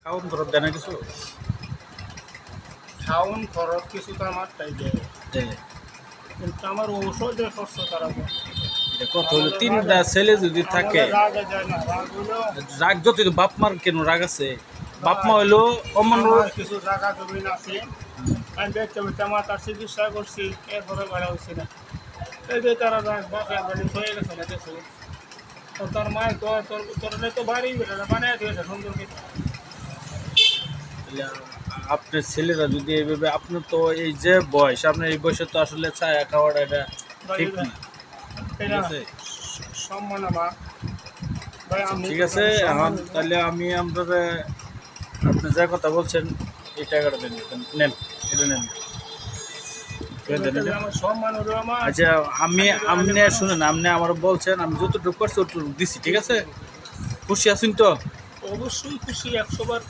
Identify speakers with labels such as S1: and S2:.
S1: খাওন খরচ দেয় না কিছু?
S2: খাওন খরচ কিছু তো আমার তাই দেয়, কিন্তু আমার ঔষধের খরচ তারা দেয়।
S1: কত হলো তিনটা ছেলে যদি থাকে,
S2: রাগে যায় না, রাগ হইলেও
S1: রাগ যত বাপ মার কেন রাগ আছে? বাপ মা হইলো অমান্য।
S2: আমার কিছু জায়গা জমিন আছে, আমি দেখতে পেতে আমার তার চিকিৎসা করছি, এরপরে বেড়া হচ্ছে না। এই যে তারা রাগ বাপে বাড়ি হয়ে গেছে না কিছু, তো তার মায়ের তো তোর তো বাড়ি বানিয়ে দিয়েছে সুন্দর করে।
S1: আপনার ছেলেরা যদি এইভাবে, আপনার তো এই যে বয়স, আপনার এই বয়সে তো আসলে ছায়া খাওয়াটা এটা ঠিক না। ঠিক আছে,
S2: সম্মান আমার ভাই, আমি
S1: ঠিক আছে। এখন তাহলে আমি আপনারা, আপনি যা কথা বলছেন এই টাকাটা দেন, নেন, এটা নেন।
S2: আমার সম্মান হলো আমার।
S1: আচ্ছা, আপনি শুনেন, আপনি আমার বলছেন, আমি যতটুকু করছি ততটুকু দিছি, ঠিক আছে? খুশি আছেন তো?
S2: অবশ্যই খুশি, 100 বার।